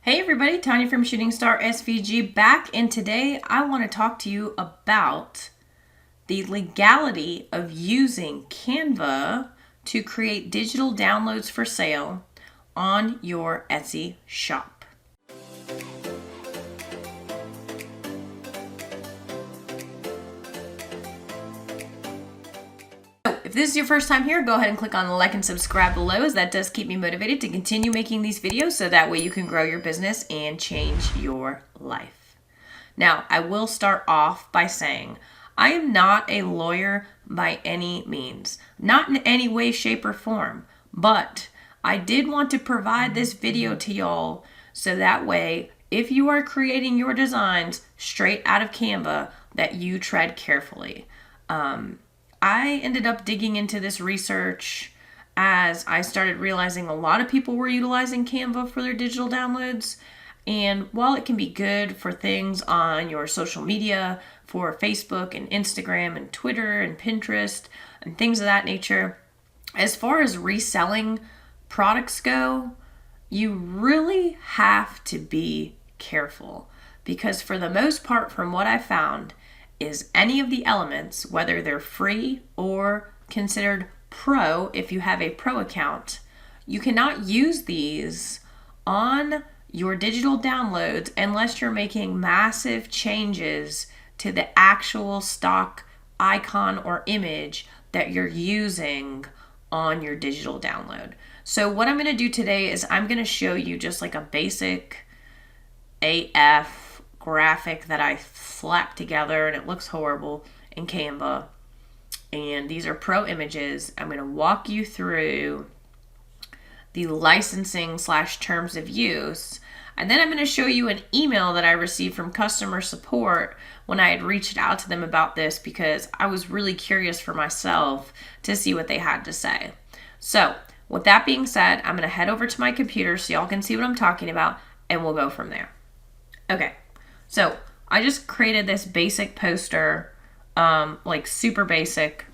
Hey everybody, Tanya from Shooting Star SVG back, and today I want to talk to you about the legality of using Canva to create digital downloads for sale on your Etsy shop. If this is your first time here, go ahead and click on the like and subscribe below, as that does keep me motivated to continue making these videos so that way you can grow your business and change your life. Now, I will start off by saying I am not a lawyer by any means, not in any way, shape, or form, but I did want to provide this video to y'all so that way if you are creating your designs straight out of Canva, that you tread carefully. I ended up digging into this research as I started realizing a lot of people were utilizing Canva for their digital downloads. And while it can be good for things on your social media, for Facebook and Instagram and Twitter and Pinterest and things of that nature, as far as reselling products go, you really have to be careful, because for the most part, from what I found, is any of the elements, whether they're free or considered pro if you have a pro account, you cannot use these on your digital downloads unless you're making massive changes to the actual stock icon or image that you're using on your digital download. So what I'm going to do today is I'm going to show you just like a basic AF graphic that I slapped together, and it looks horrible in Canva. And these are pro images. I'm going to walk you through the licensing / terms of use. And then I'm going to show you an email that I received from customer support when I had reached out to them about this, because I was really curious for myself to see what they had to say. So with that being said, I'm going to head over to my computer so y'all can see what I'm talking about, and we'll go from there. Okay. So I just created this basic poster, like super basic,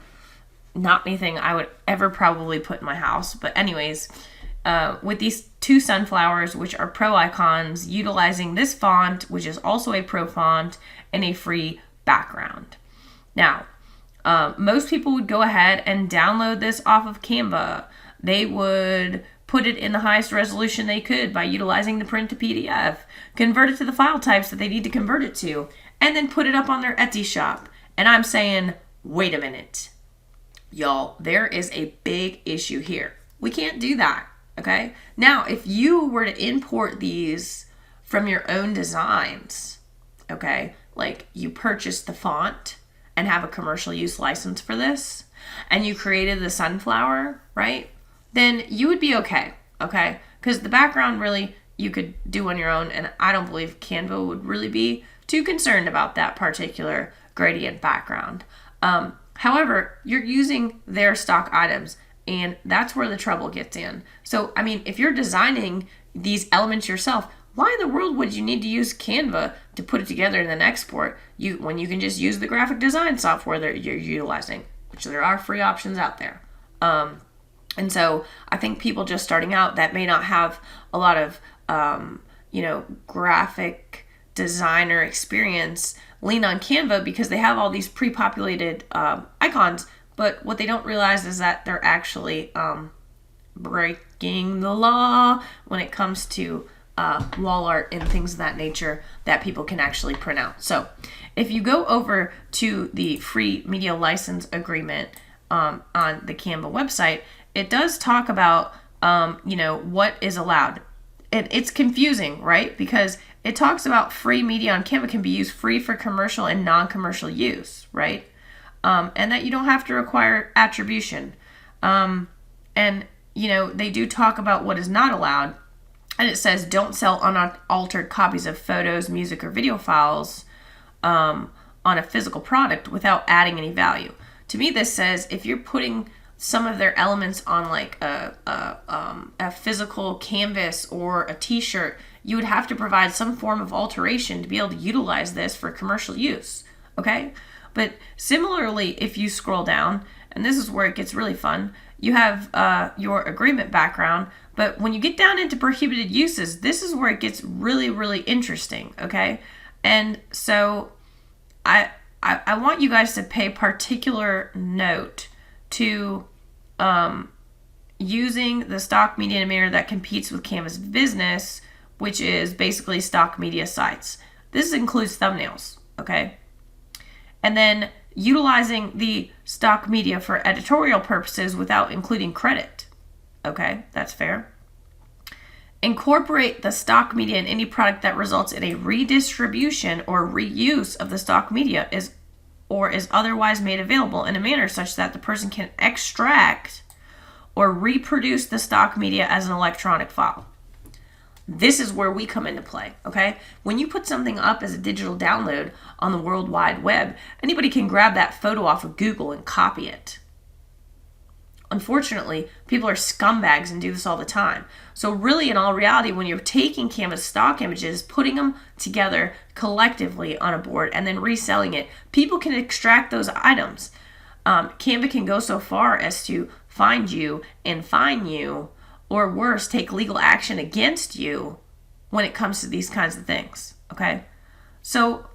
not anything I would ever probably put in my house. But anyways, with these two sunflowers, which are pro icons, utilizing this font, which is also a pro font, and a free background. Now, most people would go ahead and download this off of Canva. They would put it in the highest resolution they could by utilizing the print to PDF, convert it to the file types that they need to convert it to, and then put it up on their Etsy shop. And I'm saying, wait a minute. Y'all, there is a big issue here. We can't do that, okay? Now, if you were to import these from your own designs, okay, like you purchased the font and have a commercial use license for this, and you created the sunflower, right? Then you would be okay? Because the background really you could do on your own, and I don't believe Canva would really be too concerned about that particular gradient background. However, you're using their stock items, and that's where the trouble gets in. So, I mean, if you're designing these elements yourself, why in the world would you need to use Canva to put it together and then export when you can just use the graphic design software that you're utilizing, which there are free options out there. And so I think people just starting out that may not have a lot of, graphic designer experience lean on Canva because they have all these pre-populated icons. But what they don't realize is that they're actually breaking the law when it comes to wall art and things of that nature that people can actually print out. So if you go over to the free media license agreement on the Canva website, it does talk about, what is allowed. And it's confusing, right? Because it talks about free media on Canva can be used free for commercial and non-commercial use, right? And that you don't have to require attribution. They do talk about what is not allowed. And it says, don't sell unaltered copies of photos, music, or video files on a physical product without adding any value. To me, this says if you're putting some of their elements on like a physical canvas or a t-shirt, you would have to provide some form of alteration to be able to utilize this for commercial use, okay? But similarly, if you scroll down, and this is where it gets really fun, you have your agreement background. But when you get down into prohibited uses, this is where it gets really, really interesting, okay? And so I want you guys to pay particular note to using the stock media in a manner that competes with Canva's business, which is basically stock media sites. This includes thumbnails, okay? And then utilizing the stock media for editorial purposes without including credit. Okay, that's fair. Incorporate the stock media in any product that results in a redistribution or reuse of the stock media is otherwise made available in a manner such that the person can extract or reproduce the stock media as an electronic file. This is where we come into play, okay? When you put something up as a digital download on the World Wide Web, anybody can grab that photo off of Google and copy it. Unfortunately, people are scumbags and do this all the time. So really, in all reality, when you're taking Canva's stock images, putting them together collectively on a board and then reselling it, people can extract those items. Canva can go so far as to find you and fine you, or worse, take legal action against you when it comes to these kinds of things, okay? So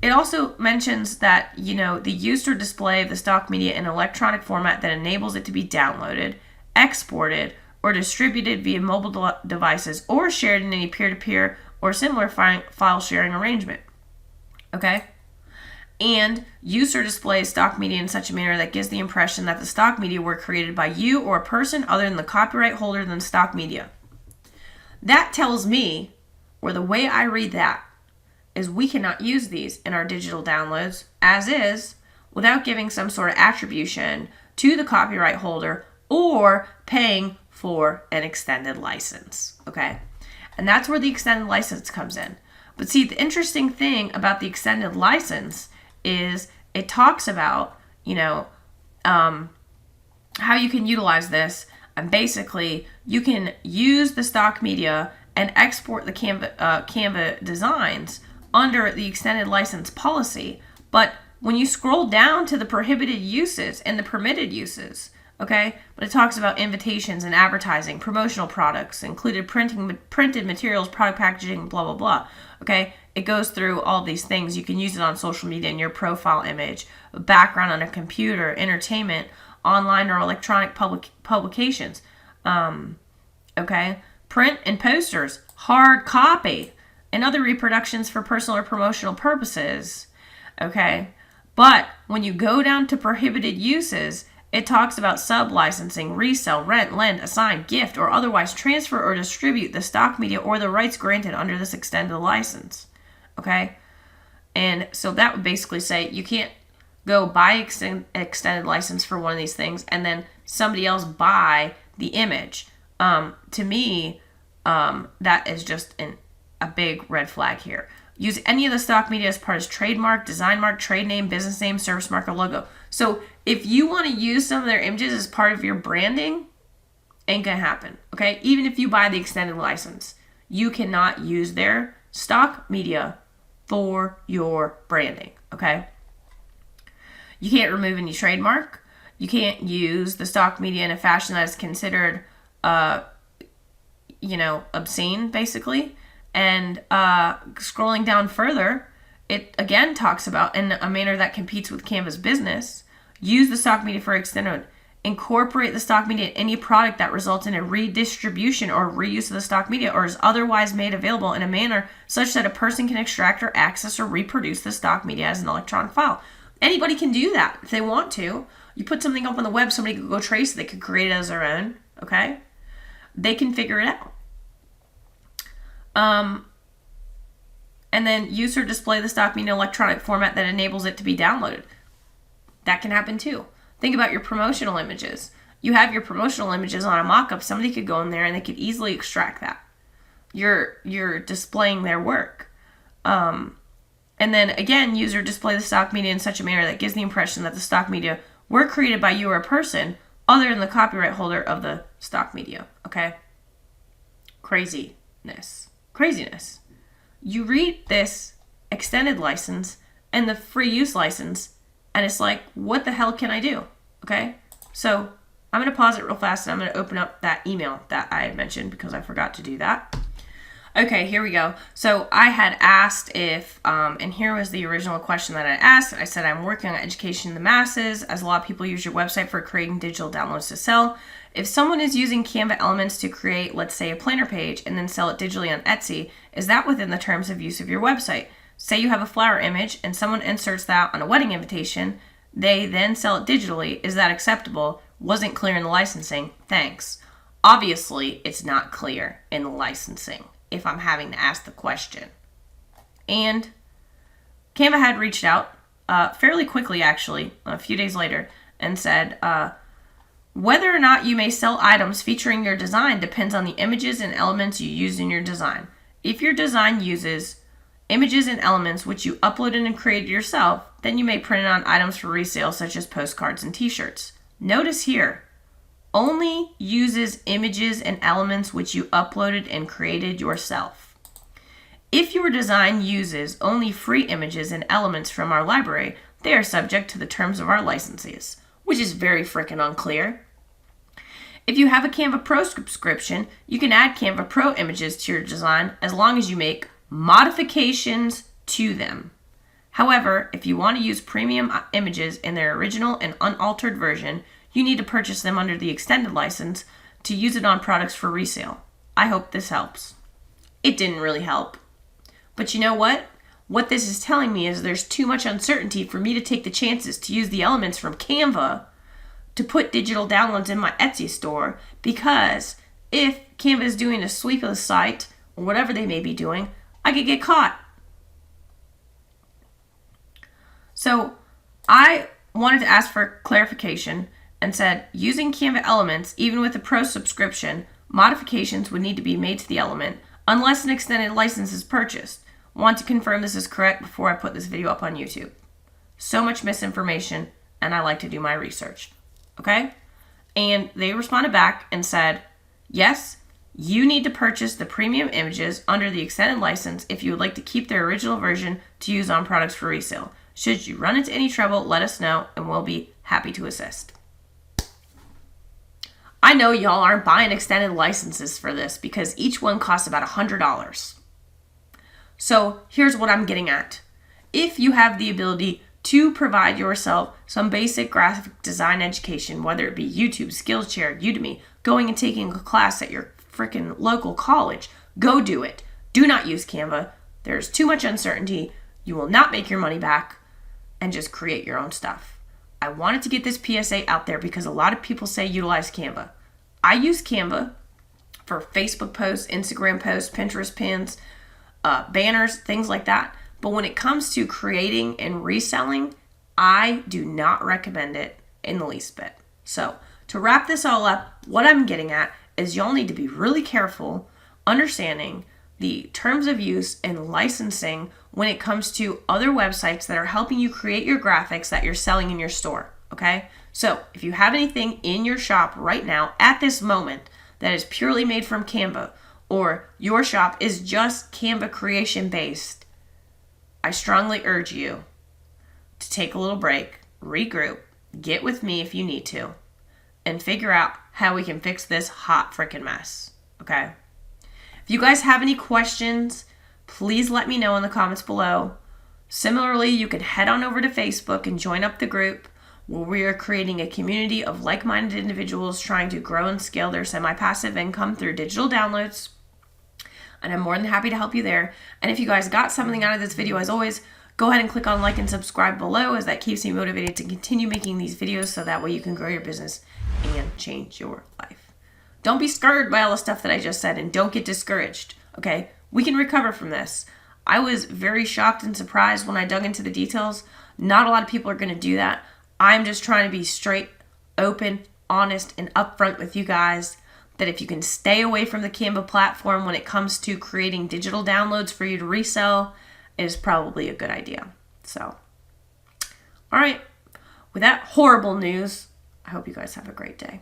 it also mentions that, the use or display of the stock media in electronic format that enables it to be downloaded, exported, or distributed via mobile devices or shared in any peer-to-peer or similar file sharing arrangement, okay? And use or display stock media in such a manner that gives the impression that the stock media were created by you or a person other than the copyright holder than stock media. That tells me, or the way I read that, is we cannot use these in our digital downloads as is without giving some sort of attribution to the copyright holder or paying for an extended license, okay? And that's where the extended license comes in. But see, the interesting thing about the extended license is it talks about, how you can utilize this. And basically, you can use the stock media and export the Canva designs under the extended license policy. But when you scroll down to the prohibited uses and the permitted uses, okay, but it talks about invitations and advertising, promotional products, included printed materials, product packaging, blah, blah, blah, okay? It goes through all these things. You can use it on social media in your profile image, background on a computer, entertainment, online or electronic publications, okay? Print and posters, hard copy, and other reproductions for personal or promotional purposes, okay? But when you go down to prohibited uses, it talks about sub-licensing, resell, rent, lend, assign, gift, or otherwise transfer or distribute the stock media or the rights granted under this extended license, okay? And so that would basically say you can't go buy extended license for one of these things and then somebody else buy the image. To me, that is just a big red flag here. Use any of the stock media as part of trademark, design mark, trade name, business name, service mark, or logo. So if you want to use some of their images as part of your branding, ain't gonna happen, okay? Even if you buy the extended license, you cannot use their stock media for your branding, okay? You can't remove any trademark. You can't use the stock media in a fashion that is considered, obscene, basically. And scrolling down further, it again talks about in a manner that competes with Canva's business. Use the stock media for extended. Incorporate the stock media in any product that results in a redistribution or reuse of the stock media or is otherwise made available in a manner such that a person can extract or access or reproduce the stock media as an electronic file. Anybody can do that if they want to. You put something up on the web, somebody could go trace it. They could create it as their own, okay? They can figure it out. And then use or display the stock media in electronic format that enables it to be downloaded. That can happen too. Think about your promotional images. You have your promotional images on a mock-up. Somebody could go in there and they could easily extract that. You're displaying their work. And then again, use or display the stock media in such a manner that gives the impression that the stock media were created by you or a person other than the copyright holder of the stock media. Okay? Craziness. You read this extended license and the free use license, and it's like, what the hell can I do? Okay? So I'm going to pause it real fast and I'm going to open up that email that I had mentioned because I forgot to do that. Okay, here we go. So I had asked if, and here was the original question that I asked. I said, I'm working on education in the masses, as a lot of people use your website for creating digital downloads to sell. If someone is using Canva elements to create, let's say, a planner page and then sell it digitally on Etsy, is that within the terms of use of your website? Say you have a flower image and someone inserts that on a wedding invitation, they then sell it digitally. Is that acceptable? Wasn't clear in the licensing. Thanks. Obviously, it's not clear in the licensing if I'm having to ask the question. And Canva had reached out fairly quickly, actually, a few days later, and said, whether or not you may sell items featuring your design depends on the images and elements you use in your design. If your design uses images and elements which you uploaded and created yourself, then you may print it on items for resale, such as postcards and t-shirts. Notice here, only uses images and elements which you uploaded and created yourself. If your design uses only free images and elements from our library, they are subject to the terms of our licenses, which is very freaking unclear. If you have a Canva Pro subscription, you can add Canva Pro images to your design as long as you make modifications to them. However, if you want to use premium images in their original and unaltered version, you need to purchase them under the extended license to use it on products for resale. I hope this helps. It didn't really help. But you know what? What this is telling me is there's too much uncertainty for me to take the chances to use the elements from Canva to put digital downloads in my Etsy store, because if Canva is doing a sweep of the site or whatever they may be doing, I could get caught. So I wanted to ask for clarification and said, using Canva elements, even with a Pro subscription, modifications would need to be made to the element unless an extended license is purchased. Want to confirm this is correct before I put this video up on YouTube. So much misinformation, and I like to do my research. Okay? And they responded back and said, yes, you need to purchase the premium images under the extended license if you would like to keep their original version to use on products for resale. Should you run into any trouble, let us know and we'll be happy to assist. I know y'all aren't buying extended licenses for this because each one costs about $100. So here's what I'm getting at. If you have the ability to provide yourself some basic graphic design education, whether it be YouTube, Skillshare, Udemy, going and taking a class at your freaking local college, go do it. Do not use Canva. There's too much uncertainty. You will not make your money back, and just create your own stuff. I wanted to get this PSA out there because a lot of people say utilize Canva. I use Canva for Facebook posts, Instagram posts, Pinterest pins, banners, things like that. But when it comes to creating and reselling, I do not recommend it in the least bit. So to wrap this all up, what I'm getting at is y'all need to be really careful understanding the terms of use and licensing when it comes to other websites that are helping you create your graphics that you're selling in your store, okay? So if you have anything in your shop right now at this moment that is purely made from Canva, or your shop is just Canva creation based, I strongly urge you to take a little break, regroup, get with me if you need to, and figure out how we can fix this hot freaking mess, okay? If you guys have any questions, please let me know in the comments below. Similarly, you can head on over to Facebook and join up the group where we are creating a community of like-minded individuals trying to grow and scale their semi-passive income through digital downloads. And I'm more than happy to help you there. And if you guys got something out of this video, as always, go ahead and click on like and subscribe below, as that keeps me motivated to continue making these videos so that way you can grow your business and change your life. Don't be scared by all the stuff that I just said, and don't get discouraged, okay? We can recover from this. I was very shocked and surprised when I dug into the details. Not a lot of people are going to do that. I'm just trying to be straight, open, honest, and upfront with you guys that if you can stay away from the Canva platform when it comes to creating digital downloads for you to resell, it is probably a good idea. So, all right. With that horrible news, I hope you guys have a great day.